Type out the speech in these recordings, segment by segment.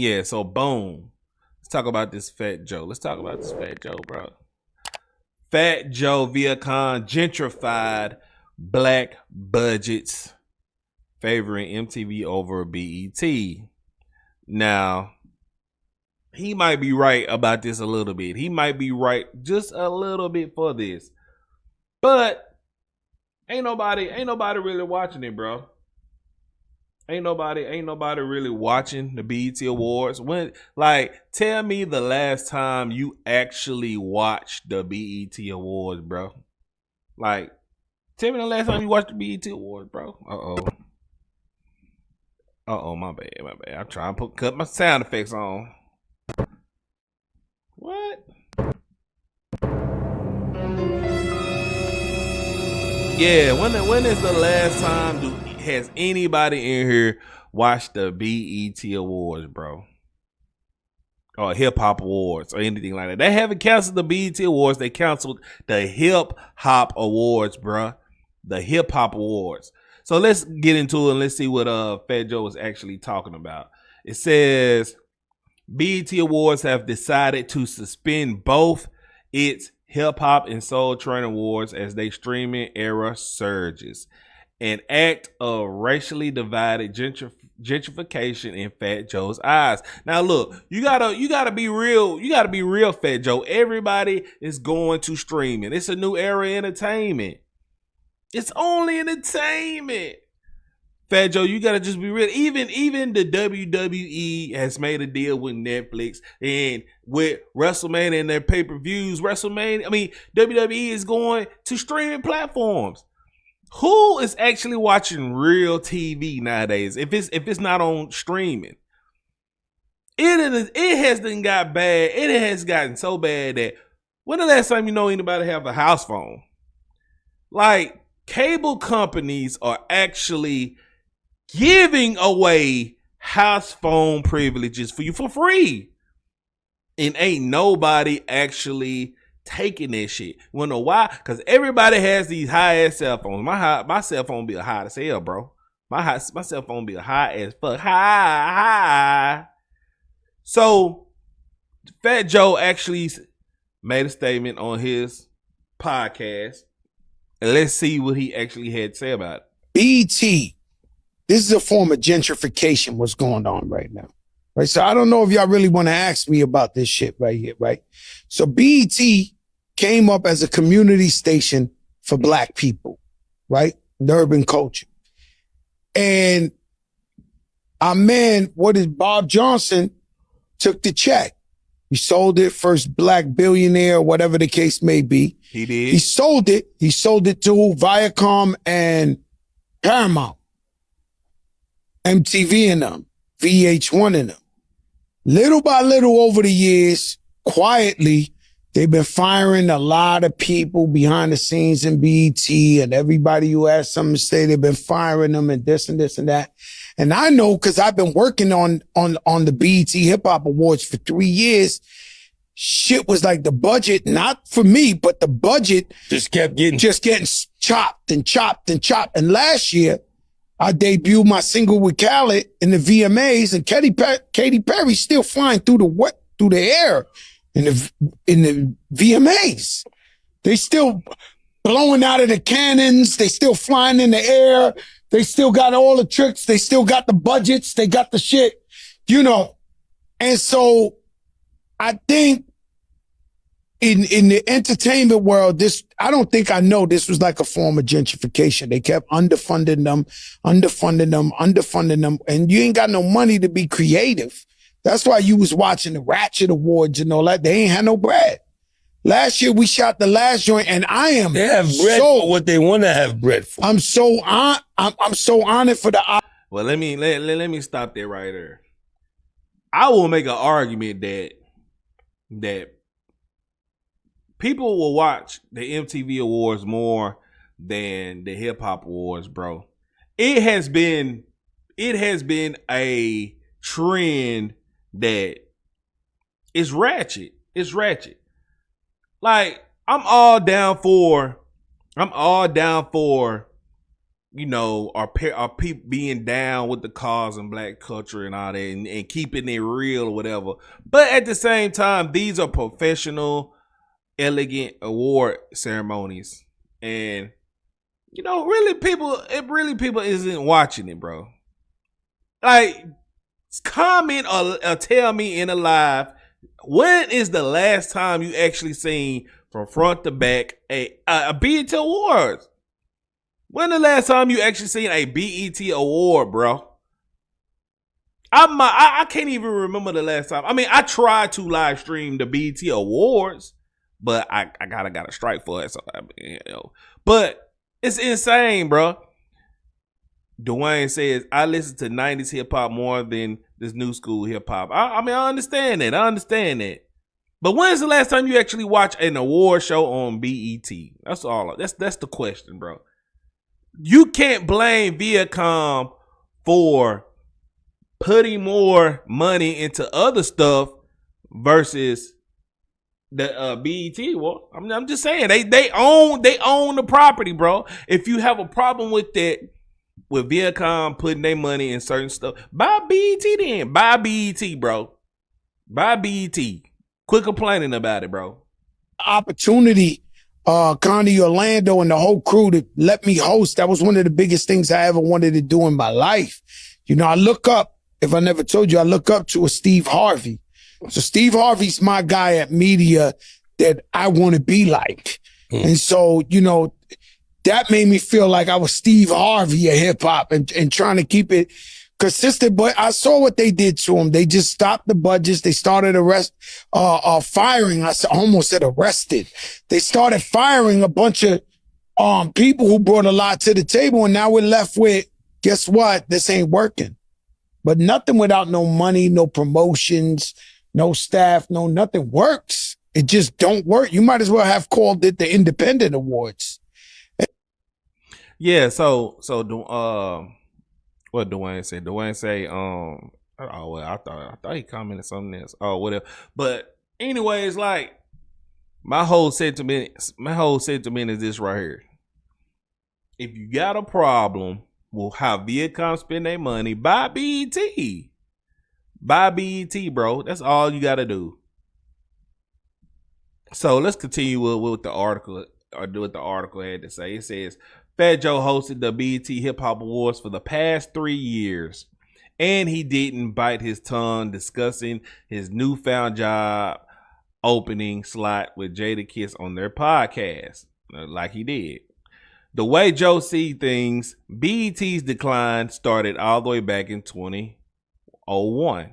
Yeah, so boom. Let's talk about this Fat Joe. Let's talk about this Fat Joe, bro. Fat Joe Viacom gentrified black budgets, favoring MTV over BET. Now, he might be right about this a little bit. He might be right just a little bit for this. But ain't nobody really watching it, bro. Ain't nobody really watching the BET Awards. When, like, tell me the last time you actually watched the BET Awards, bro. Like, tell me the last time you watched the BET Awards, bro. My bad. I'm trying to cut my sound effects on. What? Yeah, when is the last time has anybody in here watched the BET Awards, bro? Or Hip Hop Awards or anything like that? They haven't canceled the BET Awards. They canceled the Hip Hop Awards, bro. The Hip Hop Awards. So let's get into it and let's see what Fat Joe is actually talking about. It says BET Awards have decided to suspend both its Hip Hop and Soul Train Awards as they streaming era surges. An act of racially divided gentrification in Fat Joe's eyes. Now look, you gotta be real. You gotta be real, Fat Joe. Everybody is going to streaming. It's a new era of entertainment. It's only entertainment. Fat Joe, you gotta just be real. Even the WWE has made a deal with Netflix and with WrestleMania and their pay-per-views. WWE is going to streaming platforms. Who is actually watching real TV nowadays? If it's not on streaming, it has got bad. It has gotten so bad that when the last time you know anybody have a house phone? Like, cable companies are actually giving away house phone privileges for you for free. And ain't nobody actually taking that shit. You wanna know why? Because everybody has these high ass cell phones. My cell phone be a high as hell, bro. My cell phone be a high as fuck. High. So Fat Joe actually made a statement on his podcast. And let's see what he actually had to say about it. BET, this is a form of gentrification, what's going on right now. Right. So I don't know if y'all really want to ask me about this shit right here. Right. So BET came up as a community station for black people. Right. The urban culture. And our man, Bob Johnson took the check. He sold it, first black billionaire, whatever the case may be. He did. He sold it to Viacom and Paramount, MTV and them, VH1 and them. Little by little over the years, quietly, they've been firing a lot of people behind the scenes in BET, and everybody who has something to say, they've been firing them and this and this and that. And I know because I've been working on the BET Hip Hop Awards for 3 years. Shit was like the budget, not for me, but the budget just getting chopped and chopped and chopped. And last year, I debuted my single with Khaled in the VMAs, and Katy Perry's still flying through the air in the VMAs. They still blowing out of the cannons. They still flying in the air. They still got all the tricks. They still got the budgets. They got the shit, you know. And so I think in the entertainment world, I don't think I know this was like a form of gentrification. They kept underfunding them, and you ain't got no money to be creative. That's why you was watching the Ratchet Awards and all that. They ain't had no bread. Last year we shot the last joint, and they have bread for what they want to have bread for. I'm so honored for the. Well, let me stop there right there. I will make an argument that people will watch the MTV Awards more than the Hip Hop Awards, bro. It has been a trend that is ratchet. It's ratchet. Like, I'm all down for are people being down with the cause and black culture and all that, and keeping it real or whatever. But at the same time, these are professional, elegant award ceremonies, and really people isn't watching it, bro. Like, comment or tell me in a live, when is the last time you actually seen from front to back a BET Awards? When the last time you actually seen a BET Award, bro? I can't even remember the last time. I mean, I tried to live stream the BET Awards, but I got a strike for it. So but it's insane, bro. Dwayne says, I listen to 90s hip hop more than this new school hip hop. I mean, I understand that. But when's the last time you actually watched an award show on BET? That's all. That's the question, bro. You can't blame Viacom for putting more money into other stuff versus the BET. Well, I'm just saying they own the property, bro. If you have a problem with that, with Viacom putting their money in certain stuff, buy BET then. Buy BET, bro. Buy BET. Quit complaining about it, bro. Opportunity, Connie Orlando and the whole crew to let me host. That was one of the biggest things I ever wanted to do in my life. I look up, if I never told you, I look up to a Steve Harvey. So Steve Harvey's my guy at media that I want to be like. And so, that made me feel like I was Steve Harvey of hip hop and trying to keep it consistent. But I saw what they did to him. They just stopped the budgets. They started firing. I almost said arrested. They started firing a bunch of people who brought a lot to the table. And now we're left with, guess what? This ain't working. But nothing without no money, no promotions, no staff, no nothing works. It just don't work. You might as well have called it the Independent Awards. Yeah, so what Dwayne said? Dwayne say, I thought he commented something else. Oh, whatever. But anyways, like my whole sentiment is this right here. If you got a problem with how Viacom spend their money, buy BET. Buy BET, bro. That's all you gotta do. So let's continue with the article, or do what the article had to say. It says, Fat Joe hosted the BET Hip Hop Awards for the past 3 years, and he didn't bite his tongue discussing his newfound job opening slot with Jadakiss on their podcast, like he did. The way Joe sees things, BET's decline started all the way back in 2001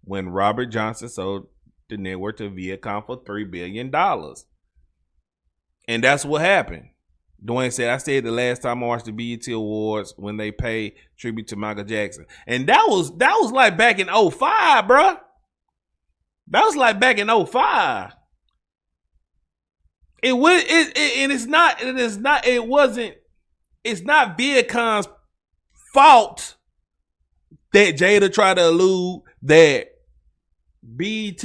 when Robert Johnson sold the network to Viacom for $3 billion. And that's what happened. Dwayne said, I said the last time I watched the BET Awards when they paid tribute to Michael Jackson. And that was like back in 2005, bro. That was like back in 2005. It's not Viacom's fault that Jada tried to allude that BET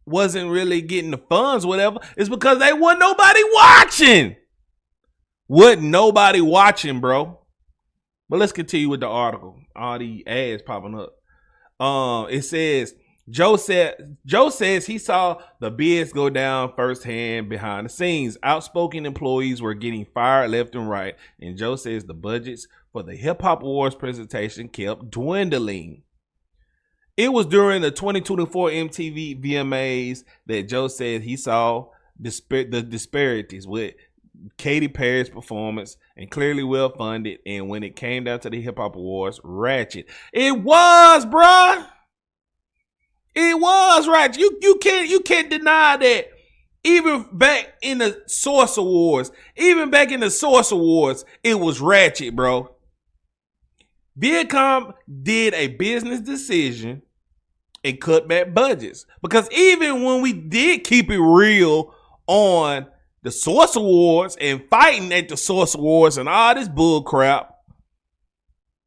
wasn't really getting the funds, whatever. It's because they wasn't nobody watching. Wasn't nobody watching, bro. But let's continue with the article. All the ads popping up. It says Joe says he saw the bids go down firsthand behind the scenes. Outspoken employees were getting fired left and right, and Joe says the budgets for the Hip Hop Awards presentation kept dwindling. It was during the 2024 MTV VMAs that Joe said he saw the disparities with Katy Perry's performance and clearly well funded, and when it came down to the Hip Hop Awards, ratchet. It was, bruh. It was ratchet. You can't deny that. Even back in the Source Awards, it was ratchet, bro. Viacom did a business decision and cut back budgets, because even when we did keep it real on the Source Awards and fighting at the Source Awards and all this bull crap,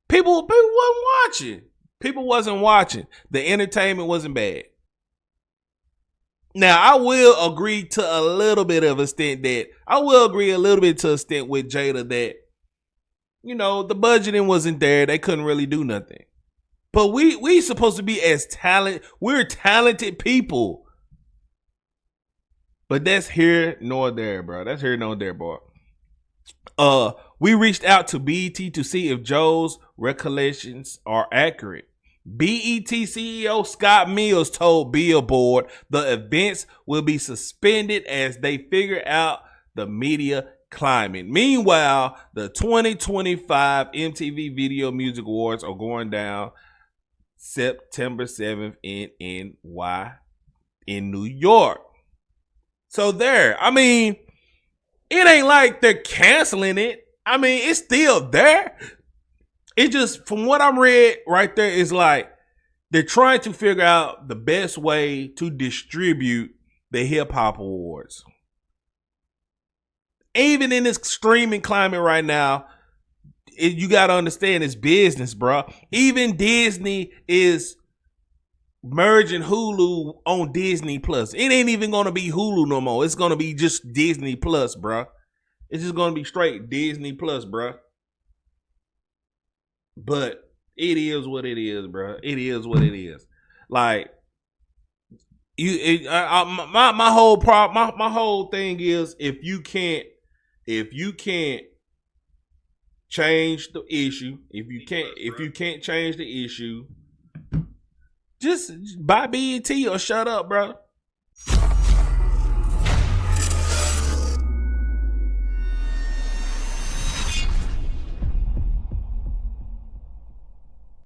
people wasn't watching. People wasn't watching. The entertainment wasn't bad. Now, I will agree to a little bit of extent with Jada that you know, the budgeting wasn't there. They couldn't really do nothing. But we supposed to be as talent. We're talented people. But that's here nor there, bro. That's here nor there, boy. We reached out to BET to see if Joe's recollections are accurate. BET CEO Scott Mills told Billboard the events will be suspended as they figure out the media climate. Meanwhile, the 2025 MTV Video Music Awards are going down September 7th in NY in New York. So there, I mean, it ain't like they're canceling it. I mean, it's still there. It just, from what I'm read right there, is like they're trying to figure out the best way to distribute the hip hop awards. Even in this streaming climate right now, you got to understand it's business, bro. Even Disney is merging Hulu on Disney Plus. It ain't even going to be Hulu no more. It's going to be just Disney Plus, bro. It's just going to be straight Disney Plus, bro. But it is what it is, bro. It is what it is. Like, my whole problem, my whole thing is if you can't change the issue, if you can't change the issue, just buy BET or shut up, bro.